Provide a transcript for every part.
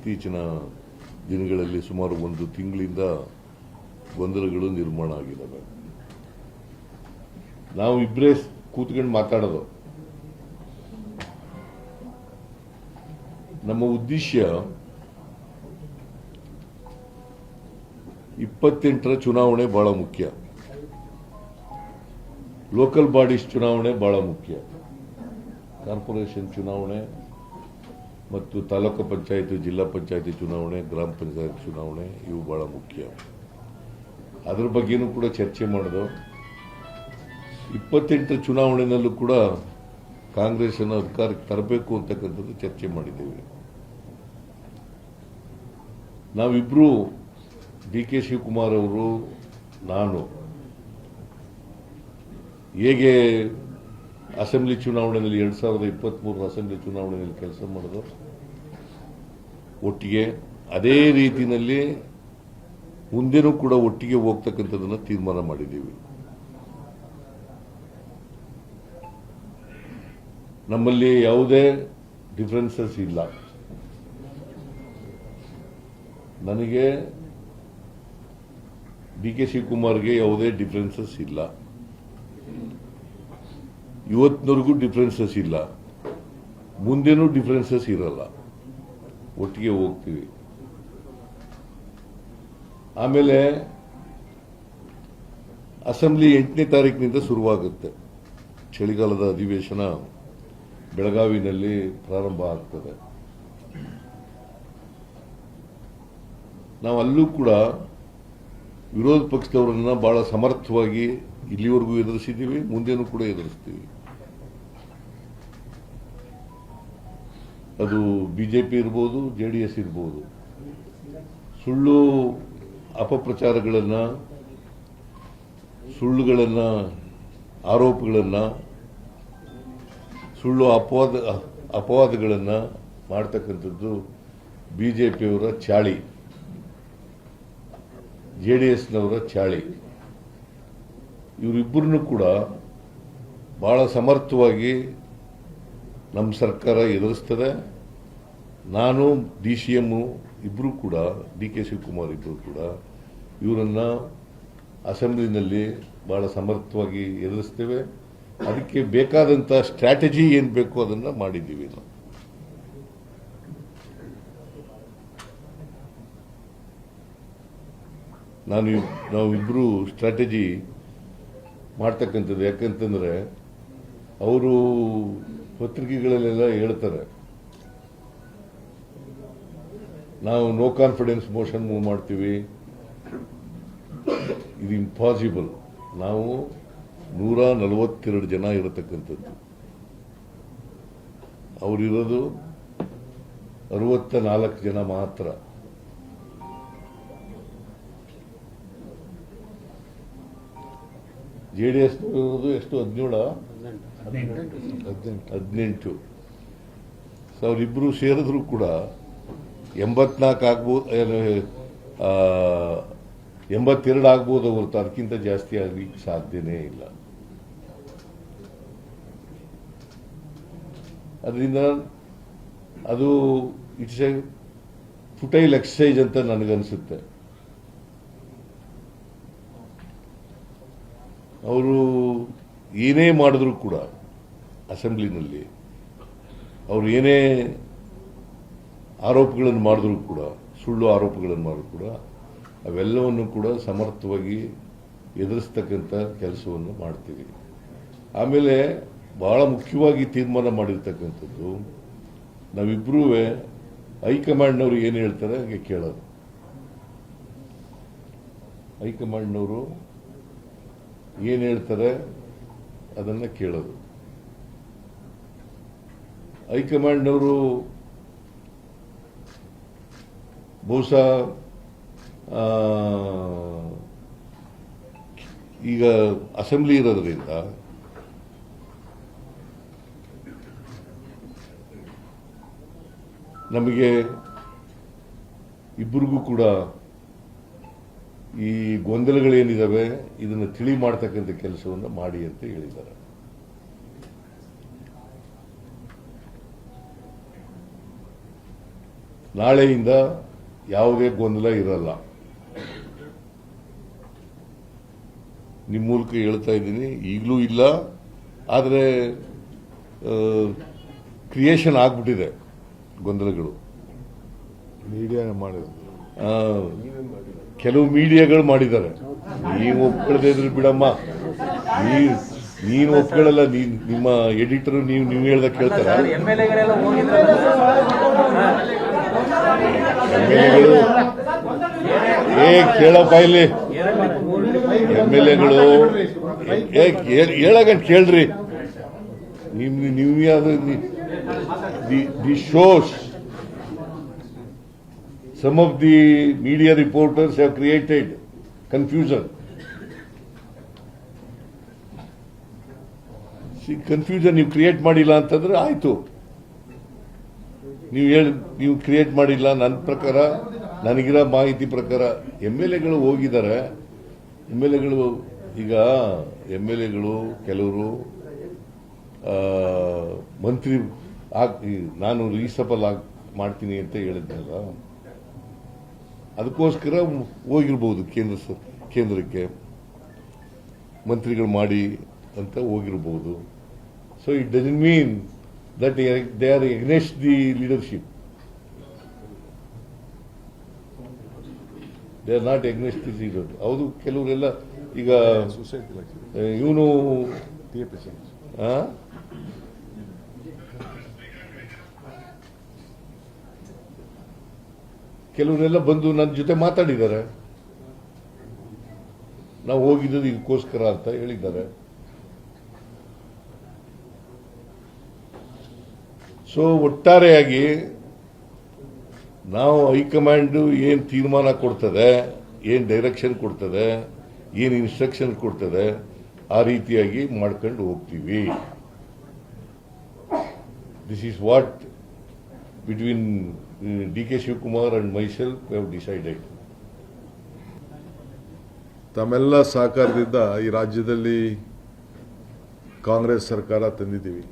ಇತ್ತೀಚಿನ ದಿನಗಳಲ್ಲಿ ಸುಮಾರು ಒಂದು ತಿಂಗಳಿಂದ ಗೊಂದಲಗಳು ನಿರ್ಮಾಣ ಆಗಿದ್ದಾವೆ. ನಾವು ಇಬ್ಬರೇ ಕೂತ್ಕೊಂಡು ಮಾತಾಡೋದು. ನಮ್ಮ ಉದ್ದೇಶ 28ರ ಚುನಾವಣೆ ಬಹಳ ಮುಖ್ಯ. ಲೋಕಲ್ ಬಾಡೀಸ್ ಚುನಾವಣೆ ಬಹಳ ಮುಖ್ಯ. ಕಾರ್ಪೊರೇಷನ್ ಚುನಾವಣೆ ಮತ್ತು ತಾಲೂಕು ಪಂಚಾಯತ್, ಜಿಲ್ಲಾ ಪಂಚಾಯತಿ ಚುನಾವಣೆ, ಗ್ರಾಮ ಪಂಚಾಯತ್ ಚುನಾವಣೆ ಇವು ಬಹಳ ಮುಖ್ಯ. ಅದರ ಬಗ್ಗೆನೂ ಕೂಡ ಚರ್ಚೆ ಮಾಡಿದೆವು. 28ರ ಚುನಾವಣೆಯಲ್ಲೂ ಕೂಡ ಕಾಂಗ್ರೆಸ್ ಅನ್ನು ಅಧಿಕಾರಕ್ಕೆ ತರಬೇಕು ಅಂತಕ್ಕಂಥದ್ದು ಚರ್ಚೆ ಮಾಡಿದ್ದೇವೆ. ನಾವಿಬ್ರು ಡಿ.ಕೆ. ಶಿವಕುಮಾರ್ ಅವರು, ನಾನು ಹೇಗೆ ಅಸೆಂಬ್ಲಿ ಚುನಾವಣೆಯಲ್ಲಿ 2023 ಅಸೆಂಬ್ಲಿ ಚುನಾವಣೆಯಲ್ಲಿ ಕೆಲಸ ಮಾಡಿದ್ರು ಒಟ್ಟಿಗೆ, ಅದೇ ರೀತಿಯಲ್ಲಿ ಮುಂದೆನೂ ಕೂಡ ಒಟ್ಟಿಗೆ ಹೋಗ್ತಕ್ಕಂಥದ್ದನ್ನು ತೀರ್ಮಾನ ಮಾಡಿದ್ದೀವಿ. ನಮ್ಮಲ್ಲಿ ಯಾವುದೇ ಡಿಫರೆನ್ಸಸ್ ಇಲ್ಲ. ನನಗೆ ಡಿ.ಕೆ. ಶಿವಕುಮಾರ್ಗೆ ಯಾವುದೇ ಡಿಫರೆನ್ಸಸ್ ಇಲ್ಲ. ಇವತ್ತಿನವರೆಗೂ ಡಿಫರೆನ್ಸಸ್ ಇಲ್ಲ, ಮುಂದೇನೂ ಡಿಫರೆನ್ಸಸ್ ಇರಲ್ಲ. ಒಟ್ಟಿಗೆ ಹೋಗ್ತೀವಿ. ಆಮೇಲೆ ಅಸೆಂಬ್ಲಿ 8ನೇ ತಾರೀಕಿನಿಂದ ಶುರುವಾಗುತ್ತೆ. ಚಳಿಗಾಲದ ಅಧಿವೇಶನ ಬೆಳಗಾವಿನಲ್ಲಿ ಪ್ರಾರಂಭ ಆಗ್ತದೆ. ನಾವು ಅಲ್ಲೂ ಕೂಡ ವಿರೋಧ ಪಕ್ಷದವರನ್ನ ಬಹಳ ಸಮರ್ಥವಾಗಿ ಇಲ್ಲಿವರೆಗೂ ಎದುರಿಸಿದ್ದೀವಿ, ಮುಂದೇನೂ ಕೂಡ ಎದುರಿಸ್ತೀವಿ. ಅದು ಬಿಜೆಪಿ ಇರ್ಬೋದು, ಜೆಡಿಎಸ್ ಇರ್ಬೋದು. ಸುಳ್ಳು ಅಪಪ್ರಚಾರಗಳನ್ನು, ಸುಳ್ಳುಗಳನ್ನು, ಆರೋಪಗಳನ್ನು, ಸುಳ್ಳು ಅಪವಾದಗಳನ್ನು ಮಾಡ್ತಕ್ಕಂಥದ್ದು ಬಿಜೆಪಿಯವರ ಚಾಳಿ, ಜೆಡಿಎಸ್ನವರ ಚಾಳಿ. ಇವರಿಬ್ಬರನ್ನು ಕೂಡ ಬಹಳ ಸಮರ್ಥವಾಗಿ ನಮ್ಮ ಸರ್ಕಾರ ಎದುರಿಸ್ತದೆ. ನಾನು, DCM ಇಬ್ಬರು ಕೂಡ, ಡಿ.ಕೆ. ಶಿವಕುಮಾರ್ ಇಬ್ಬರು ಕೂಡ ಇವರನ್ನ ಅಸೆಂಬ್ಲಿನಲ್ಲಿ ಬಹಳ ಸಮರ್ಥವಾಗಿ ಎದುರಿಸ್ತೇವೆ. ಅದಕ್ಕೆ ಬೇಕಾದಂಥ ಸ್ಟ್ರಾಟಜಿ ಏನು ಬೇಕು ಅದನ್ನು ಮಾಡಿದ್ದೀವಿ. ನಾವಿಬ್ಬರು ಸ್ಟ್ರಾಟಜಿ ಮಾಡ್ತಕ್ಕಂಥದ್ದು. ಯಾಕಂತಂದ್ರೆ ಅವರು ಪತ್ರಿಕೆಗಳಲ್ಲೆಲ್ಲ ಹೇಳ್ತಾರೆ, ನಾವು ನೋ ಕಾನ್ಫಿಡೆನ್ಸ್ ಮೋಷನ್ ಮೂವ್ ಮಾಡ್ತೀವಿ. ಇದು ಇಂಪಾಸಿಬಲ್. ನಾವು 142 ಜನ ಇರತಕ್ಕಂಥದ್ದು, ಅವರಿರೋದು 64 ಜನ ಮಾತ್ರ. ಜೆಡಿಎಸ್ ಇರೋದು ಎಷ್ಟು? 18. ಅವರಿಬ್ಬರು ಸೇರಿದ್ರು ಕೂಡ 84 ಆಗ್ಬೋದು, 82 ಆಗ್ಬೋದು ಹೊರತು ಅದಕ್ಕಿಂತ ಜಾಸ್ತಿ ಆಗಲಿಕ್ಕೆ ಸಾಧ್ಯನೇ ಇಲ್ಲ. ಅದರಿಂದ ಅದು ಇಟ್ಸ್ ಎ ಫುಟೈಲ್ ಎಕ್ಸರ್ಸೈಸ್ ಅಂತ ನನಗನ್ಸುತ್ತೆ. ಅವರು ಏನೇ ಮಾಡಿದ್ರು ಕೂಡ ಅಸೆಂಬ್ಲಿನಲ್ಲಿ, ಅವರು ಏನೇ ಆರೋಪಗಳನ್ನು ಮಾಡಿದ್ರು ಕೂಡ, ಸುಳ್ಳು ಆರೋಪಗಳನ್ನು ಮಾಡಿದ್ರು ಕೂಡ ಅವೆಲ್ಲವನ್ನು ಕೂಡ ಸಮರ್ಥವಾಗಿ ಎದುರಿಸ್ತಕ್ಕಂಥ ಕೆಲಸವನ್ನು ಮಾಡ್ತೀವಿ. ಆಮೇಲೆ ಬಹಳ ಮುಖ್ಯವಾಗಿ ತೀರ್ಮಾನ ಮಾಡಿರ್ತಕ್ಕಂಥದ್ದು, ನಾವಿಬ್ಬರೂ ಹೈಕಮಾಂಡ್ನವರು ಏನು ಹೇಳ್ತಾರೆ ಹಾಗೆ ಕೇಳೋದು. ಹೈಕಮಾಂಡ್ನವರು ಏನು ಹೇಳ್ತಾರೆ ಅದನ್ನು ಕೇಳೋದು. ಹೈಕಮಾಂಡ್ನವರು ಬಹುಶಃ ಈಗ ಅಸೆಂಬ್ಲಿ ಇರೋದ್ರಿಂದ ನಮಗೆ ಇಬ್ಬರಿಗೂ ಕೂಡ ಈ ಗೊಂದಲಗಳೇನಿದಾವೆ ಇದನ್ನು ತಿಳಿ ಮಾಡ್ತಕ್ಕಂಥ ಕೆಲಸವನ್ನು ಮಾಡಿ ಅಂತ ಹೇಳಿದ್ದಾರೆ. ನಾಳೆಯಿಂದ ಯಾವುದೇ ಗೊಂದಲ ಇರಲ್ಲ. ನಿಮ್ಮ ಮೂಲಕ ಹೇಳ್ತಾ ಇದ್ದೀನಿ, ಈಗಲೂ ಇಲ್ಲ, ಆದರೆ ಕ್ರಿಯೇಷನ್ ಆಗ್ಬಿಟ್ಟಿದೆ ಗೊಂದಲಗಳು. ಮೀಡಿಯಾ ಮಾಡಿದ್ರು, ಕೆಲವು ಮೀಡಿಯಾಗಳು ಮಾಡಿದ್ದಾರೆ. ನೀವು ಒಪ್ಕೊಳ್ಳದೆ ಇದ್ರೆ ಬಿಡಮ್ಮ, ನೀನು ಒಪ್ಕೊಳ್ಳಲ್ಲ. ನಿಮ್ಮ ಎಡಿಟರ್ ನೀವು ಹೇಳ್ದ ಕೇಳ್ತಾರ? ಎಮ್ಎಲ್ಎಗಳು ಕೇಳಪ್ಪ, ಇಲ್ಲಿ ಎಮ್ಎಲ್ಎಗಳು ಹೇಳಗಂತ ಕೇಳ್ರಿ. ನೀವು ಯಾವ್ದು the shows some of the media reporters have created confusion. See, confusion ನೀವು ಕ್ರಿಯೇಟ್ ಮಾಡಿಲ್ಲ ಅಂತಂದ್ರೆ ಆಯ್ತು. ನೀವು ಕ್ರಿಯೇಟ್ ಮಾಡಿಲ್ಲ. ನನ್ನ ಪ್ರಕಾರ, ನನಗಿರೋ ಮಾಹಿತಿ ಪ್ರಕಾರ ಎಮ್ಎಲ್ಎಗಳು ಹೋಗಿದ್ದಾರೆ. ಎಮ್ಎಲ್ಎಗಳು ಈಗ ಕೆಲವರು ಮಂತ್ರಿ ನಾನು ರೀಸಫಲ್ ಮಾಡ್ತೀನಿ ಅಂತ ಹೇಳಿದ್ನಲ್ಲ, ಅದಕ್ಕೋಸ್ಕರ ಹೋಗಿರ್ಬೋದು ಕೇಂದ್ರಕ್ಕೆ ಮಂತ್ರಿಗಳು ಮಾಡಿ ಅಂತ ಹೋಗಿರ್ಬೋದು. So it doesn't mean that they are against the leadership. They are not against the leader. ಹೌದು, ಕೆಲವರೆಲ್ಲ ಈಗ ಇವನು ಕೆಲವರೆಲ್ಲ ಬಂದು ನನ್ನ ಜೊತೆ ಮಾತಾಡಿದ್ದಾರೆ. ನಾವು ಹೋಗಿದ್ದು ಇದಕ್ಕೋಸ್ಕರ ಅಂತ ಹೇಳಿದ್ದಾರೆ. ಸೊ ಒಟ್ಟಾರೆಯಾಗಿ ನಾವು ಹೈಕಮಾಂಡ್ ಏನ್ ತೀರ್ಮಾನ ಕೊಡ್ತದೆ, ಏನ್ ಡೈರೆಕ್ಷನ್ ಕೊಡ್ತದೆ, ಏನ್ ಇನ್ಸ್ಟ್ರಕ್ಷನ್ ಕೊಡ್ತದೆ, ಆ ರೀತಿಯಾಗಿ ಮಾಡ್ಕೊಂಡು ಹೋಗ್ತೀವಿ. This is what between D K. Shivakumar and myself have decided. ತಮ್ಮೆಲ್ಲ ಸಹಕಾರದಿಂದ ಈ ರಾಜ್ಯದಲ್ಲಿ ಕಾಂಗ್ರೆಸ್ ಸರ್ಕಾರ ತಂದಿದ್ದೀವಿ.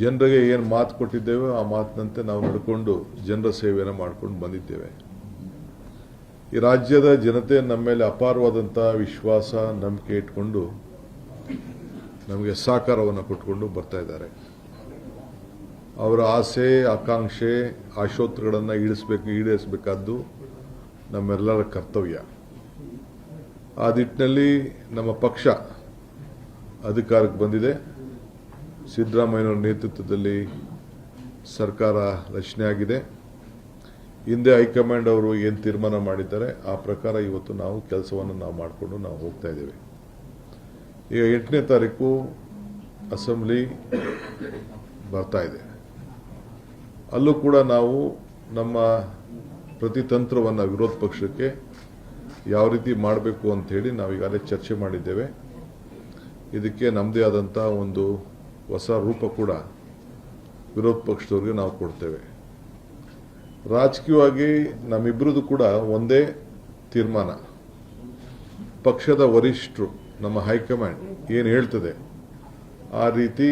ಜನರಿಗೆ ಏನು ಮಾತು ಕೊಟ್ಟಿದ್ದೇವೆ ಆ ಮಾತಿನಂತೆ ನಾವು ನಡ್ಕೊಂಡು ಜನರ ಸೇವೆಯನ್ನು ಮಾಡ್ಕೊಂಡು ಬಂದಿದ್ದೇವೆ. ಈ ರಾಜ್ಯದ ಜನತೆ ನಮ್ಮ ಮೇಲೆ ಅಪಾರವಾದಂಥ ವಿಶ್ವಾಸ, ನಂಬಿಕೆ ಇಟ್ಕೊಂಡು ನಮಗೆ ಸಹಕಾರವನ್ನು ಕೊಟ್ಕೊಂಡು ಬರ್ತಾ ಇದ್ದಾರೆ. ಅವರ ಆಸೆ, ಆಕಾಂಕ್ಷೆ, ಆಶೋತ್ತರಗಳನ್ನು ಈಡೇರಿಸಬೇಕಾದ್ದು ನಮ್ಮೆಲ್ಲರ ಕರ್ತವ್ಯ. ಆ ನಿಟ್ಟಿನಲ್ಲಿ ನಮ್ಮ ಪಕ್ಷ ಅಧಿಕಾರಕ್ಕೆ ಬಂದಿದೆ. ಸಿದ್ದರಾಮಯ್ಯನವರ ನೇತೃತ್ವದಲ್ಲಿ ಸರ್ಕಾರ ರಚನೆ ಆಗಿದೆ. ಹಿಂದೆ ಹೈಕಮಾಂಡ್ ಅವರು ಏನು ತೀರ್ಮಾನ ಮಾಡಿದ್ದಾರೆ ಆ ಪ್ರಕಾರ ಇವತ್ತು ನಾವು ಕೆಲಸವನ್ನು ಮಾಡಿಕೊಂಡು ನಾವು ಹೋಗ್ತಾ ಇದ್ದೇವೆ. ಈಗ 8ನೇ ತಾರೀಕು ಅಸೆಂಬ್ಲಿ ಬರ್ತಾ ಇದೆ. ಅಲ್ಲೂ ಕೂಡ ನಾವು ನಮ್ಮ ಪ್ರತಿತಂತ್ರವನ್ನು ವಿರೋಧ ಪಕ್ಷಕ್ಕೆ ಯಾವ ರೀತಿ ಮಾಡಬೇಕು ಅಂತ ಹೇಳಿ ನಾವೀಗಾಗಲೇ ಚರ್ಚೆ ಮಾಡಿದ್ದೇವೆ. ಇದಕ್ಕೆ ನಮ್ಮದೇ ಆದಂಥ ಒಂದು ಹೊಸ ರೂಪ ಕೂಡ ವಿರೋಧ ಪಕ್ಷದವ್ರಿಗೆ ನಾವು ಕೊಡ್ತೇವೆ. ರಾಜಕೀಯವಾಗಿ ನಮ್ಮಿಬ್ಬರದು ಕೂಡ ಒಂದೇ ತೀರ್ಮಾನ. ಪಕ್ಷದ ವರಿಷ್ಠರು, ನಮ್ಮ ಹೈಕಮಾಂಡ್ ಏನು ಹೇಳ್ತದೆ ಆ ರೀತಿ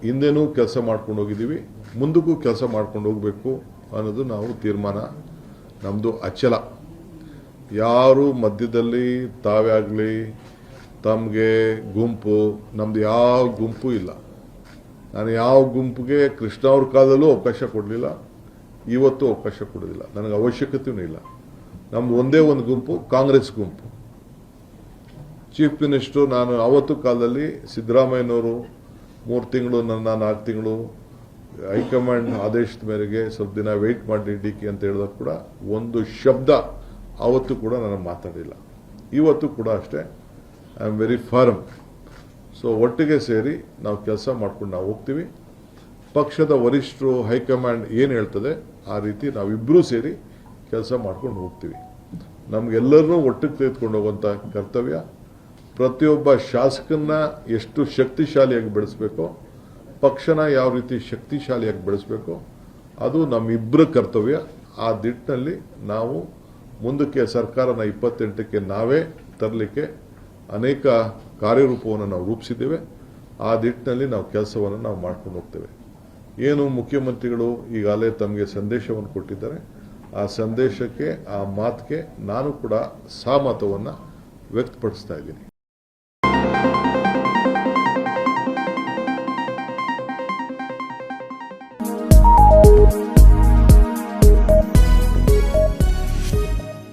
ಹಿಂದೆನೂ ಕೆಲಸ ಮಾಡ್ಕೊಂಡು ಹೋಗಿದ್ದೀವಿ, ಮುಂದಕ್ಕೂ ಕೆಲಸ ಮಾಡ್ಕೊಂಡು ಹೋಗಬೇಕು ಅನ್ನೋದು ನಾವು ತೀರ್ಮಾನ. ನಮ್ಮದು ಅಚಲ. ಯಾರು ಮಧ್ಯದಲ್ಲಿ ತಾವೇ ಆಗಲಿ, ತಮಗೆ ಗುಂಪು, ನಮ್ಮದು ಯಾವ ಗುಂಪು ಇಲ್ಲ. ನಾನು ಯಾವ ಗುಂಪಿಗೆ ಕೃಷ್ಣ ಅವ್ರ ಕಾಲದಲ್ಲೂ ಅವಕಾಶ ಕೊಡಲಿಲ್ಲ, ಇವತ್ತು ಅವಕಾಶ ಕೊಡೋದಿಲ್ಲ, ನನಗೆ ಅವಶ್ಯಕತೆಯೂ ಇಲ್ಲ. ನಮ್ದು ಒಂದೇ ಒಂದು ಗುಂಪು, ಕಾಂಗ್ರೆಸ್ ಗುಂಪು. ಚೀಫ್ ಮಿನಿಸ್ಟರ್ ನಾನು ಅವತ್ತು ಕಾಲದಲ್ಲಿ ಸಿದ್ದರಾಮಯ್ಯನವರು 3 ತಿಂಗಳು, ನನ್ನ 4 ತಿಂಗಳು ಹೈಕಮಾಂಡ್ ಆದೇಶದ ಮೇರೆಗೆ ಸ್ವಲ್ಪ ದಿನ ವೆಯ್ಟ್ ಮಾಡಿ ಡಿ.ಕೆ ಅಂತ ಹೇಳಿದಾಗ ಕೂಡ ಒಂದು ಶಬ್ದ ಅವತ್ತು ಕೂಡ ನಾನು ಮಾತಾಡಿಲ್ಲ. ಇವತ್ತು ಕೂಡ ಅಷ್ಟೇ, I am very firm. So ಒಟ್ಟಿಗೆ ಸೇರಿ ನಾವು ಕೆಲಸ ಮಾಡ್ಕೊಂಡು ನಾವು ಹೋಗ್ತೀವಿ. ಪಕ್ಷದ ವರಿಷ್ಠರು, ಹೈಕಮಾಂಡ್ ಏನು ಹೇಳ್ತದೆ ಆ ರೀತಿ ನಾವಿಬ್ಬರೂ ಸೇರಿ ಕೆಲಸ ಮಾಡ್ಕೊಂಡು ಹೋಗ್ತೀವಿ. ನಮಗೆಲ್ಲರನ್ನೂ ಒಟ್ಟಿಗೆ ತೆಗೆದುಕೊಂಡು ಹೋಗುವಂಥ ಕರ್ತವ್ಯ. ಪ್ರತಿಯೊಬ್ಬ ಶಾಸಕನ್ನ ಎಷ್ಟು ಶಕ್ತಿಶಾಲಿಯಾಗಿ ಬೆಳೆಸಬೇಕೋ, ಪಕ್ಷನ ಯಾವ ರೀತಿ ಶಕ್ತಿಶಾಲಿಯಾಗಿ ಬೆಳೆಸಬೇಕೋ ಅದು ನಮ್ಮಿಬ್ಬರ ಕರ್ತವ್ಯ. ಆ ದಿಟ್ಟಿನಲ್ಲಿ ನಾವು ಮುಂದಕ್ಕೆ ಸರ್ಕಾರನ 28ಕ್ಕೆ ನಾವೇ ತರಲಿಕ್ಕೆ ಅನೇಕ ಕಾರ್ಯರೂಪವನ್ನು ನಾವು ರೂಪಿಸಿದ್ದೇವೆ. ಆ ದಿಟ್ಟಿನಲ್ಲಿ ನಾವು ಕೆಲಸವನ್ನು ನಾವು ಮಾಡ್ಕೊಂಡು ಹೋಗ್ತೇವೆ. ಏನು ಮುಖ್ಯಮಂತ್ರಿಗಳು ಈಗಾಗಲೇ ತಮಗೆ ಸಂದೇಶವನ್ನು ಕೊಟ್ಟಿದ್ದಾರೆ, ಆ ಸಂದೇಶಕ್ಕೆ, ಆ ಮಾತಿಗೆ ನಾನು ಕೂಡ ಸಹಮತವನ್ನು ವ್ಯಕ್ತಪಡಿಸ್ತಾ ಇದ್ದೀನಿ.